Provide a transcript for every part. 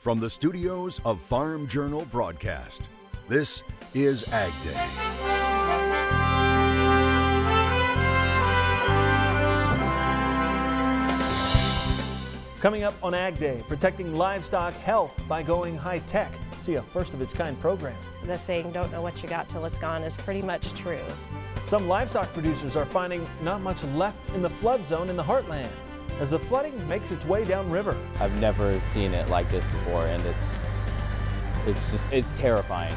From the studios of Farm Journal Broadcast, this is AgDay. Coming up on AgDay, protecting livestock health by going high-tech. See a first-of-its-kind program. The saying, don't know what you got till it's gone, is pretty much true. Some livestock producers are finding not much left in the flood zone in the heartland as the flooding makes its way downriver. I've never seen it like this before, and it's terrifying.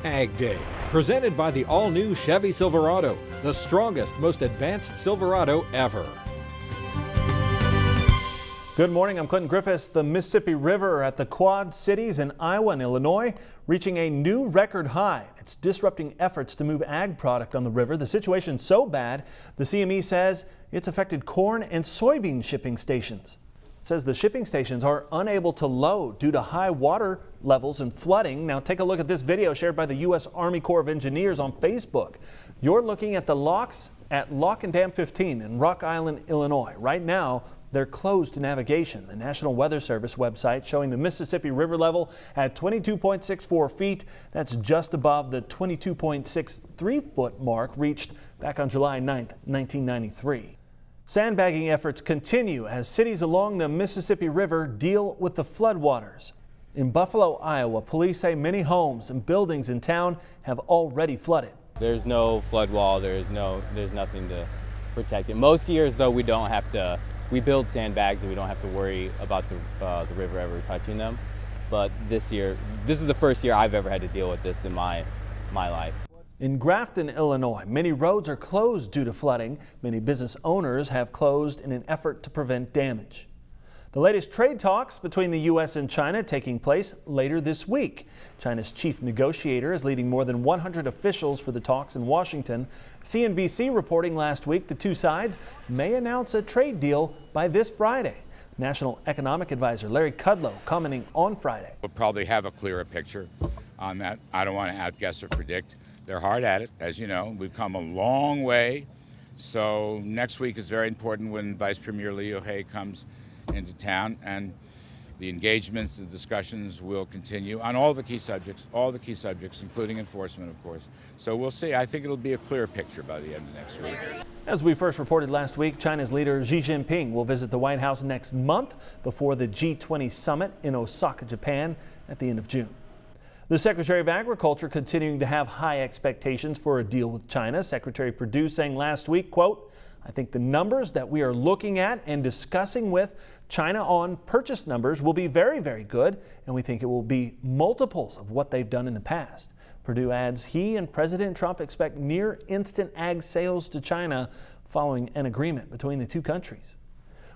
AgDay, presented by the all-new Chevy Silverado, the strongest, most advanced Silverado ever. Good morning, I'm Clinton Griffiths. The Mississippi River at the Quad Cities in Iowa and Illinois reaching a new record high. It's disrupting efforts to move ag product on the river. The situation's so bad, the CME says it's affected corn and soybean shipping stations. It says the shipping stations are unable to load due to high water levels and flooding. Now take a look at this video shared by the U.S. Army Corps of Engineers on Facebook. You're looking at the locks at Lock and Dam 15 in Rock Island, Illinois. Right now, they're closed to navigation. The National Weather Service website showing the Mississippi River level at 22.64 feet. That's just above the 22.63 foot mark reached back on July 9th, 1993. Sandbagging efforts continue as cities along the Mississippi River deal with the floodwaters. In Buffalo, Iowa, police say many homes and buildings in town have already flooded. There's no flood wall, there's nothing to protect it. Most years though, we build sandbags and we don't have to worry about the river ever touching them. But this year, this is the first year I've ever had to deal with this in my life. In Grafton, Illinois, many roads are closed due to flooding. Many business owners have closed in an effort to prevent damage. The latest trade talks between the U.S. and China taking place later this week. China's chief negotiator is leading more than 100 officials for the talks in Washington. CNBC reporting last week the two sides may announce a trade deal by this Friday. National Economic Advisor Larry Kudlow commenting on Friday. We'll probably have a clearer picture on that. I don't want to outguess or predict. They're hard at it, as you know. We've come a long way. So next week is very important when Vice Premier Liu He comes into town, and the engagements and discussions will continue on all the key subjects, including enforcement, of course. So we'll see. I think it'll be a clearer picture by the end of next week. As we first reported last week, China's leader Xi Jinping will visit the White House next month before the G20 summit in Osaka, Japan at the end of June. The Secretary of Agriculture continuing to have high expectations for a deal with China. Secretary Perdue saying last week, quote, "I think the numbers that we are looking at and discussing with China on purchase numbers will be very, very good, and we think it will be multiples of what they've done in the past." Perdue adds he and President Trump expect near instant ag sales to China following an agreement between the two countries.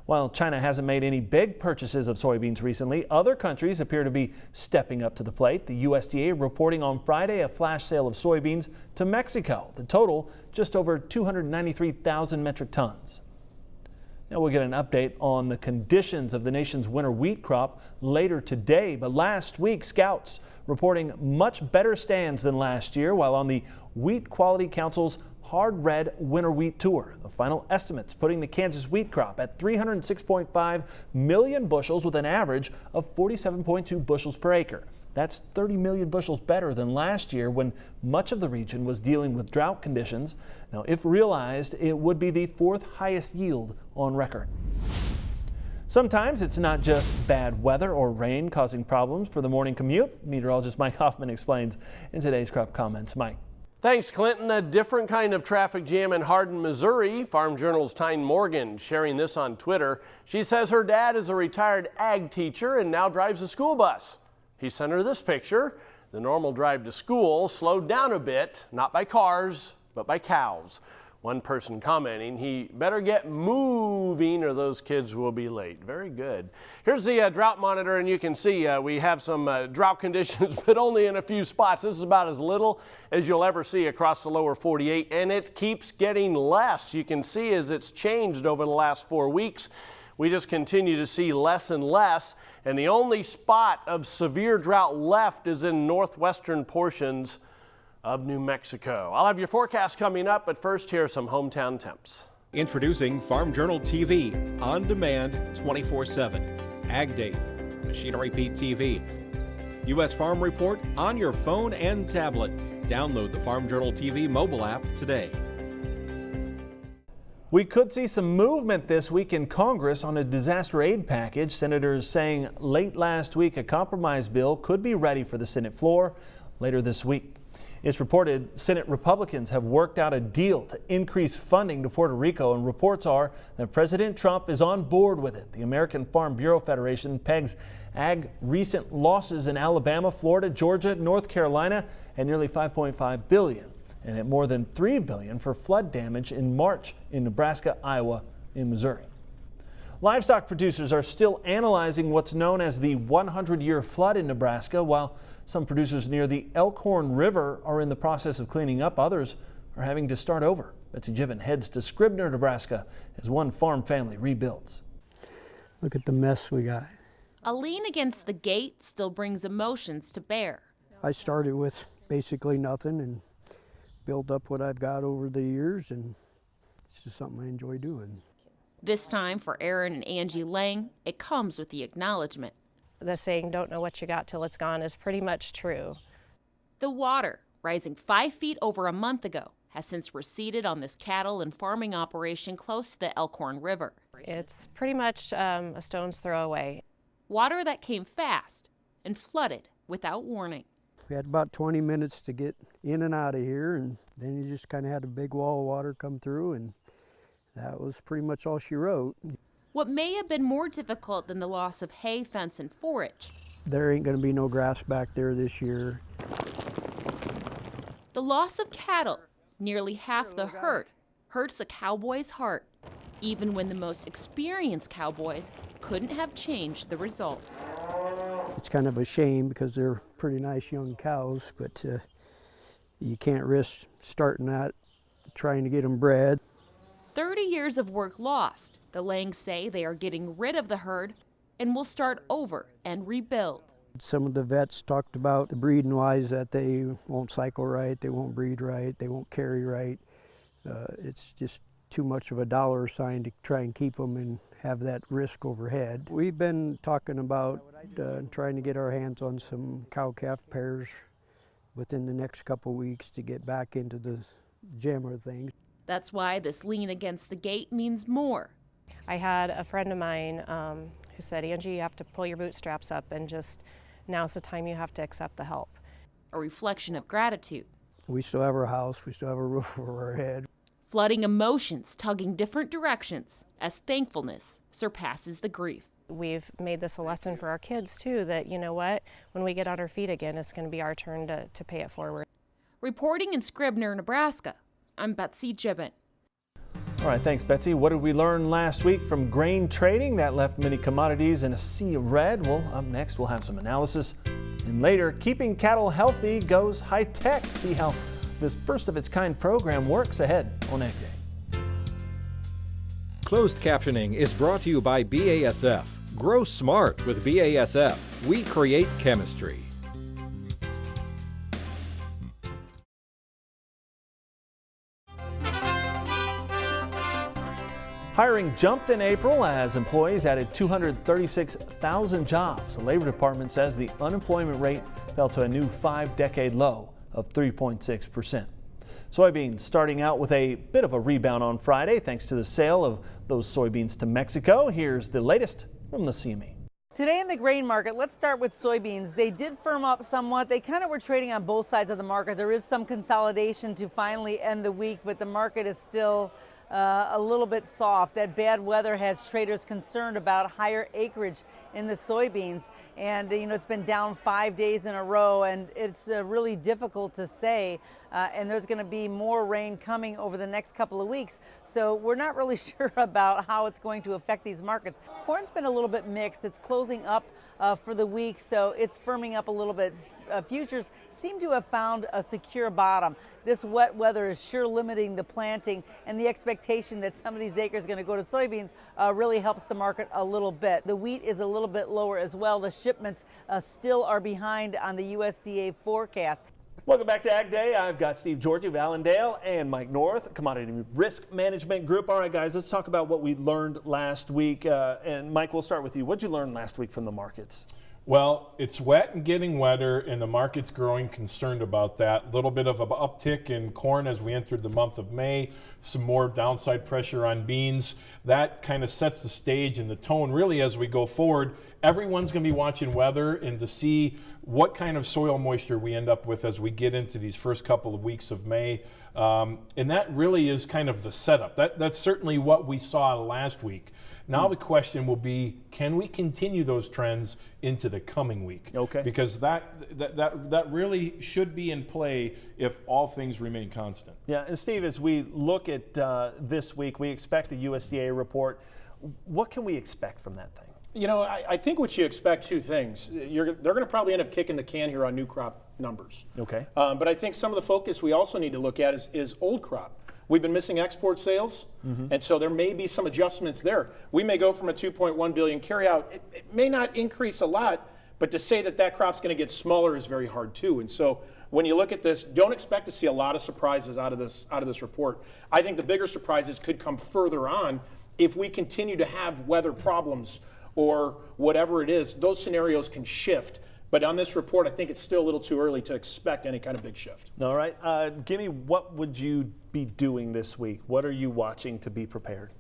While China hasn't made any big purchases of soybeans recently, other countries appear to be stepping up to the plate. The USDA reporting on Friday a flash sale of soybeans to Mexico. The total just over 293,000 metric tons. Now we'll get an update on the conditions of the nation's winter wheat crop later today. But last week, scouts reporting much better stands than last year while on the Wheat Quality Council's Hard Red Winter Wheat Tour. The final estimates putting the Kansas wheat crop at 306.5 million bushels with an average of 47.2 bushels per acre. That's 30 million bushels better than last year when much of the region was dealing with drought conditions. Now, if realized, it would be the fourth highest yield on record. Sometimes it's not just bad weather or rain causing problems for the morning commute. Meteorologist Mike Hoffman explains in today's Crop Comments. Mike. Thanks, Clinton. A different kind of traffic jam in Hardin, Missouri. Farm Journal's Tyne Morgan sharing this on Twitter. She says her dad is a retired ag teacher and now drives a school bus. He sent her this picture. The normal drive to school slowed down a bit, not by cars, but by cows. One person commenting, he better get moving or those kids will be late. Very good. Here's the drought monitor, and you can see we have some drought conditions, but only in a few spots. This is about as little as you'll ever see across the lower 48, and it keeps getting less. You can see as it's changed over the last 4 weeks. We just continue to see less and less, and the only spot of severe drought left is in northwestern portions of New Mexico. I'll have your forecast coming up, but first here are some hometown temps. Introducing Farm Journal TV, on demand 24/7. AgDay, Machinery Pete TV. U.S. Farm Report on your phone and tablet. Download the Farm Journal TV mobile app today. We could see some movement this week in Congress on a disaster aid package. Senators saying late last week a compromise bill could be ready for the Senate floor later this week. It's reported Senate Republicans have worked out a deal to increase funding to Puerto Rico, and reports are that President Trump is on board with it. The American Farm Bureau Federation pegs ag recent losses in Alabama, Florida, Georgia, North Carolina at nearly $5.5 billion and at more than $3 billion for flood damage in March in Nebraska, Iowa, and Missouri. Livestock producers are still analyzing what's known as the 100-year flood in Nebraska. While some producers near the Elkhorn River are in the process of cleaning up, others are having to start over. Betsy Gibbon heads to Scribner, Nebraska, as one farm family rebuilds. Look at the mess we got. A lean against the gate still brings emotions to bear. I started with basically nothing and built up what I've got over the years, and it's just something I enjoy doing. This time for Aaron and Angie Lang, it comes with the acknowledgement. The saying, don't know what you got till it's gone, is pretty much true. The water, rising 5 feet over a month ago, has since receded on this cattle and farming operation close to the Elkhorn River. It's pretty much a stone's throw away. Water that came fast and flooded without warning. We had about 20 minutes to get in and out of here, and then you just kind of had a big wall of water come through, and that was pretty much all she wrote. What may have been more difficult than the loss of hay, fence, and forage. There ain't going to be no grass back there this year. The loss of cattle, nearly half the herd, hurts a cowboy's heart, even when the most experienced cowboys couldn't have changed the result. It's kind of a shame because they're pretty nice young cows, but you can't risk starting that, trying to get them bred. 30 years of work lost. The Langs say they are getting rid of the herd and will start over and rebuild. Some of the vets talked about the breeding wise that they won't cycle right, they won't breed right, they won't carry right. It's just too much of a dollar sign to try and keep them and have that risk overhead. We've been talking about trying to get our hands on some cow-calf pairs within the next couple weeks to get back into the jammer thing. That's why this lean against the gate means more. I had a friend of mine who said, Angie, you have to pull your bootstraps up and just, now's the time you have to accept the help. A reflection of gratitude. We still have our house, we still have a roof over our head. Flooding emotions tugging different directions as thankfulness surpasses the grief. We've made this a lesson for our kids too, that you know what, when we get on our feet again, it's going to be our turn to pay it forward. Reporting in Scribner, Nebraska, I'm Betsy Gibbon. All right, thanks, Betsy. What did we learn last week from grain trading that left many commodities in a sea of red? Well, up next, we'll have some analysis. And later, keeping cattle healthy goes high tech. See how this first of its kind program works ahead on AgDay. Closed captioning is brought to you by BASF. Grow smart with BASF. We create chemistry. Hiring jumped in April as employees added 236,000 jobs. The Labor Department says the unemployment rate fell to a new 5-decade low of 3.6%. Soybeans starting out with a bit of a rebound on Friday thanks to the sale of those soybeans to Mexico. Here's the latest from the CME. Today in the grain market, let's start with soybeans. They did firm up somewhat. They kind of were trading on both sides of the market. There is some consolidation to finally end the week, but the market is still a little bit soft. That bad weather has traders concerned about higher acreage in the soybeans, and you know, it's been down 5 days in a row, and it's really difficult to say, and there's going to be more rain coming over the next couple of weeks, so we're not really sure about how it's going to affect these markets. Corn's been a little bit mixed. It's closing up for the week, so it's firming up a little bit. Futures seem to have found a secure bottom. This wet weather is sure limiting the planting, and the expectation that some of these acres are going to go to soybeans really helps the market a little bit. The wheat is a little bit lower as well. The shipments still are behind on the USDA forecast. Welcome back to AgDay. I've got Steve Georgie of Allendale and Mike North, Commodity Risk Management Group. All right, guys, let's talk about what we learned last week. And Mike, we'll start with you. What did you learn last week from the markets? Well, it's wet and getting wetter, and the market's growing concerned about that. A little bit of an uptick in corn as we entered the month of May, some more downside pressure on beans. That kind of sets the stage and the tone really as we go forward. Everyone's going to be watching weather and to see what kind of soil moisture we end up with as we get into these first couple of weeks of May. And that really is kind of the setup. That's certainly what we saw last week. Now the question will be, can we continue those trends into the coming week? Okay. Because that really should be in play if all things remain constant. Yeah, and Steve, as we look at this week, we expect a USDA report. What can we expect from that thing? You know, I think what you expect, two things. They're going to probably end up kicking the can here on new crop numbers. Okay. But I think some of the focus we also need to look at is old crop. We've been missing export sales, and so there may be some adjustments there. We may go from a 2.1 billion carryout. It may not increase a lot, but to say that crop's going to get smaller is very hard too. And so when you look at this, don't expect to see a lot of surprises out of this report. I think the bigger surprises could come further on if we continue to have weather problems or whatever it is. Those scenarios can shift. But on this report, I think it's still a little too early to expect any kind of big shift. All right. Gimme, what would you be doing this week? What are you watching to be prepared?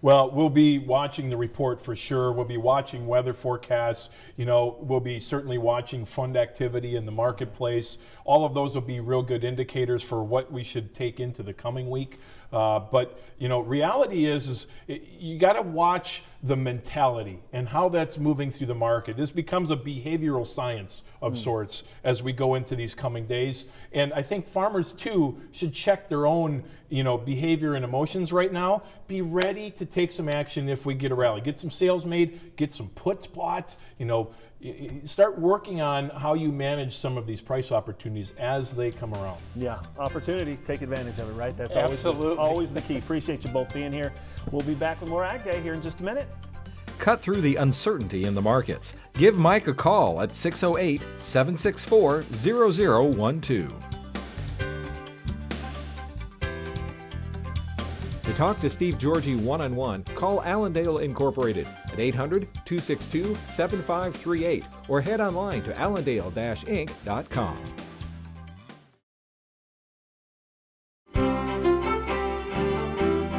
Well, we'll be watching the report for sure. We'll be watching weather forecasts. You know, we'll be certainly watching fund activity in the marketplace. All of those will be real good indicators for what we should take into the coming week. But, you know, reality is you got to watch the mentality and how that's moving through the market. This becomes a behavioral science of sorts as we go into these coming days. And I think farmers, too, should check their own, you know, behavior and emotions right now. Be ready to take some action if we get a rally. Get some sales made, get some puts bought, you know, start working on how you manage some of these price opportunities as they come around. Yeah, opportunity, take advantage of it, right? That's always the key. Appreciate you both being here. We'll be back with more Ag Day here in just a minute. Cut through the uncertainty in the markets. Give Mike a call at 608-764-0012. To talk to Steve Georgie one-on-one, call Allendale Incorporated at 800-262-7538 or head online to allendale-inc.com.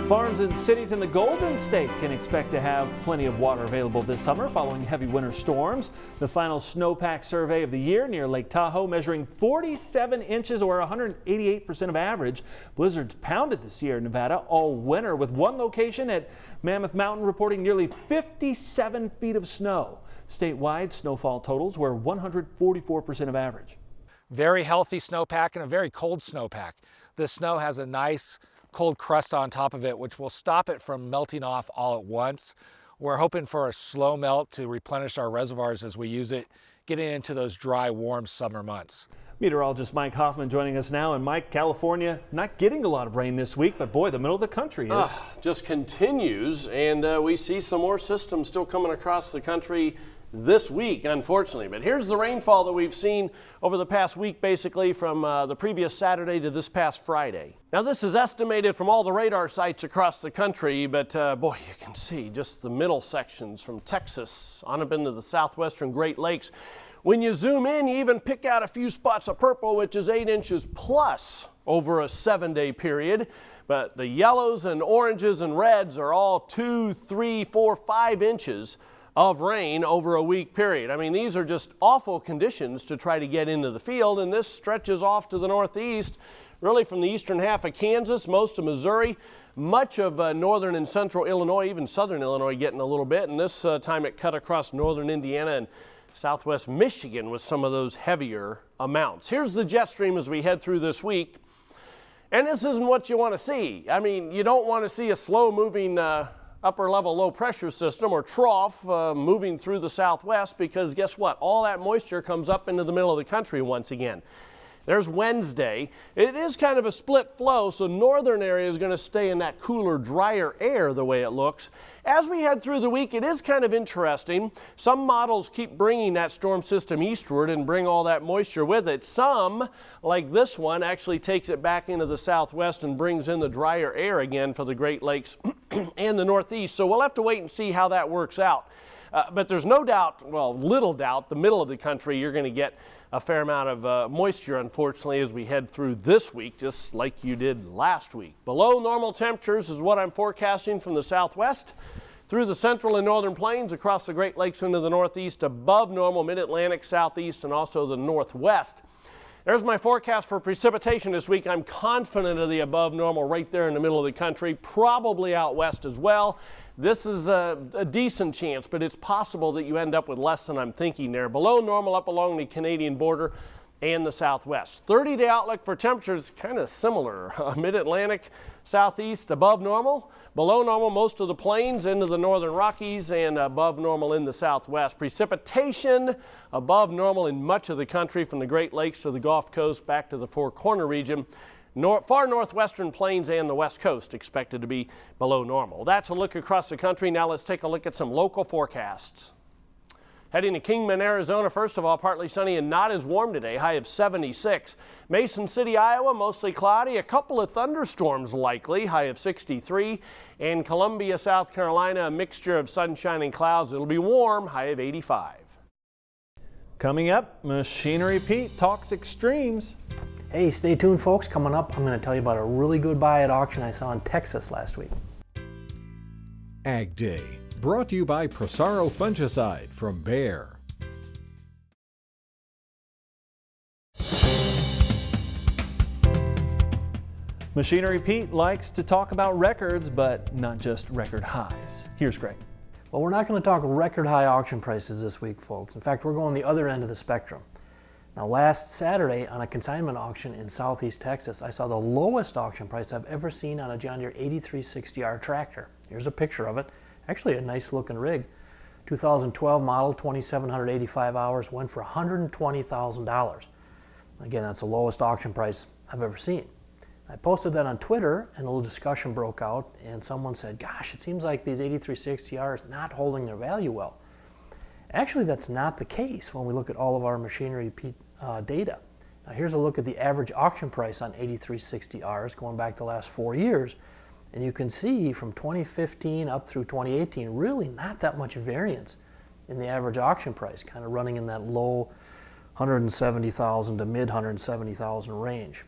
Farms and cities in the Golden State can expect to have plenty of water available this summer following heavy winter storms. The final snowpack survey of the year near Lake Tahoe measuring 47 inches or 188% of average. Blizzards pounded the Sierra Nevada all winter, with one location at Mammoth Mountain reporting nearly 57 feet of snow. Statewide snowfall totals were 144% of average. Very healthy snowpack and a very cold snowpack. The snow has a nice cold crust on top of it, which will stop it from melting off all at once. We're hoping for a slow melt to replenish our reservoirs as we use it, getting into those dry, warm summer months. Meteorologist Mike Hoffman joining us now. And Mike, California not getting a lot of rain this week, but boy, the middle of the country is. Just continues, and we see some more systems still coming across the country this week, unfortunately. But here's the rainfall that we've seen over the past week, basically from the previous Saturday to this past Friday. Now, this is estimated from all the radar sites across the country, but boy, you can see just the middle sections from Texas on up into the southwestern Great Lakes. When you zoom in, you even pick out a few spots of purple, which is 8 inches plus over a 7-day period. But the yellows and oranges and reds are all 2, 3, 4, 5 inches of rain over a week period. I mean, these are just awful conditions to try to get into the field, and this stretches off to the northeast, really from the eastern half of Kansas, most of Missouri, much of northern and central Illinois, even southern Illinois getting a little bit, and this time it cut across northern Indiana and southwest Michigan with some of those heavier amounts. Here's the jet stream as we head through this week, and this isn't what you want to see. I mean, you don't want to see a slow-moving upper level low pressure system or trough moving through the southwest, because guess what? All that moisture comes up into the middle of the country once again. There's Wednesday. It is kind of a split flow, so northern area is going to stay in that cooler, drier air the way it looks. As we head through the week, it is kind of interesting. Some models keep bringing that storm system eastward and bring all that moisture with it. Some, like this one, actually takes it back into the southwest and brings in the drier air again for the Great Lakes and the Northeast. So we'll have to wait and see how that works out. But there's no doubt, well, little doubt, the middle of the country, you're going to get a fair amount of moisture, unfortunately, as we head through this week, just like you did last week. Below normal temperatures is what I'm forecasting from the southwest through the central and northern plains, across the Great Lakes into the northeast, above normal mid-Atlantic, southeast, and also the northwest. There's my forecast for precipitation this week. I'm confident of the above normal right there in the middle of the country, probably out west as well. This is a decent chance, but it's possible that you end up with less than I'm thinking there. Below normal up along the Canadian border and the southwest. 30-day outlook for temperatures kind of similar. Mid-Atlantic, southeast, above normal. Below normal most of the plains into the northern Rockies, and above normal in the southwest. Precipitation above normal in much of the country from the Great Lakes to the Gulf Coast back to the Four Corner region. Far northwestern plains and the west coast expected to be below normal. That's a look across the country. Now let's take a look at some local forecasts. Heading to Kingman, Arizona, first of all, partly sunny and not as warm today, high of 76. Mason City, Iowa, mostly cloudy, a couple of thunderstorms likely, high of 63. And Columbia, South Carolina, a mixture of sunshine and clouds. It'll be warm, high of 85. Coming up, Machinery Pete talks extremes. Hey, stay tuned, folks. Coming up, I'm going to tell you about a really good buy at auction I saw in Texas last week. AgDay, brought to you by Prosaro Fungicide from Bayer. Machinery Pete likes to talk about records, but not just record highs. Here's Greg. Well, we're not going to talk record high auction prices this week, folks. In fact, we're going the other end of the spectrum. Now, last Saturday on a consignment auction in southeast Texas, I saw the lowest auction price I've ever seen on a John Deere 8360R tractor. Here's a picture of it. Actually a nice looking rig. 2012 model, 2,785 hours, went for $120,000. Again, that's the lowest auction price I've ever seen. I posted that on Twitter and a little discussion broke out, and someone said, gosh, it seems like these 8360Rs not holding their value well. Actually, that's not the case when we look at all of our Machinery data. Now, here's a look at the average auction price on 8360Rs going back the last 4 years. And you can see from 2015 up through 2018, really not that much variance in the average auction price, kind of running in that low 170,000 to mid 170,000 range.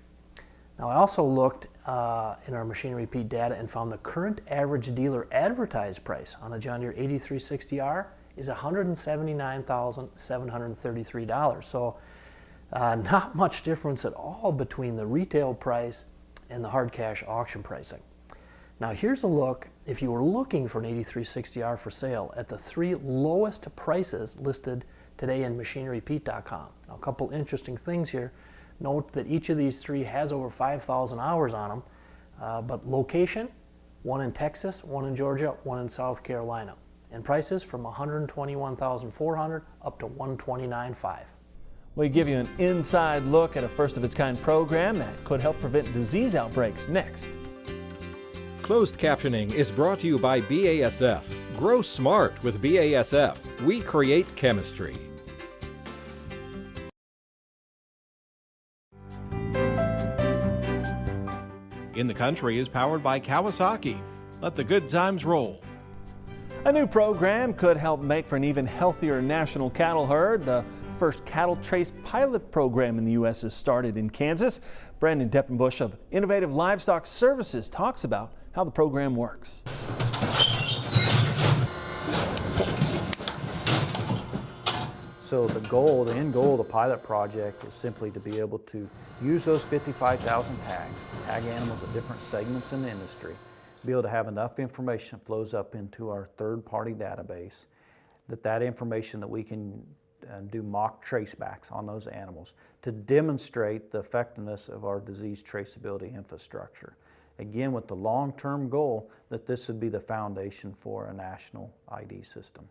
Now, I also looked in our Machinery data and found the current average dealer advertised price on a John Deere 8360R is $179,733. So not much difference at all between the retail price and the hard cash auction pricing. Now here's a look, if you were looking for an 8360R for sale, at the 3 lowest prices listed today in machinerypete.com. Now a couple interesting things here. Note that each of these 3 has over 5,000 hours on them, but location, one in Texas, one in Georgia, one in South Carolina. And prices from $121,400 up to $129,500. We give you an inside look at a first-of-its-kind program that could help prevent disease outbreaks next. Closed captioning is brought to you by BASF. Grow smart with BASF. We create chemistry. In the Country is powered by Kawasaki. Let the good times roll. A new program could help make for an even healthier national cattle herd. The first cattle trace pilot program in the U.S. has started in Kansas. Brandon Deppenbush of Innovative Livestock Services talks about how the program works. So the end goal of the pilot project is simply to be able to use those 55,000 tags, tag animals at different segments in the industry, be able to have enough information that flows up into our third-party database, that information that we can do mock tracebacks on those animals to demonstrate the effectiveness of our disease traceability infrastructure. Again, with the long-term goal that this would be the foundation for a national ID system.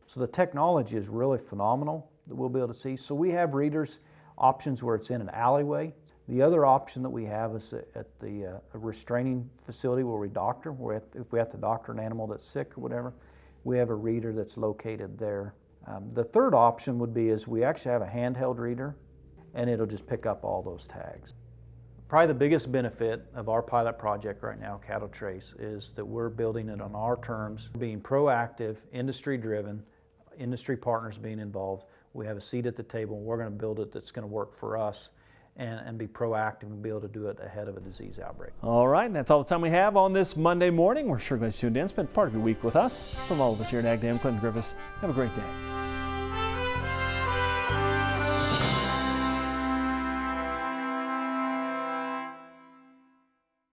So the technology is really phenomenal that we'll be able to see. So we have readers options where it's in an alleyway. The other option that we have is at the restraining facility where we doctor, where if we have to doctor an animal that's sick or whatever, we have a reader that's located there. The third option would be is we actually have a handheld reader, and it'll just pick up all those tags. Probably the biggest benefit of our pilot project right now, Cattle Trace, is that we're building it on our terms, being proactive, industry-driven, industry partners being involved. We have a seat at the table, and we're going to build it that's going to work for us and be proactive and be able to do it ahead of a disease outbreak. All right, and that's all the time we have on this Monday morning. We're sure glad you tuned in, spent part of your week with us. From all of us here at AgDay, I'm Clinton Griffiths. Have a great day.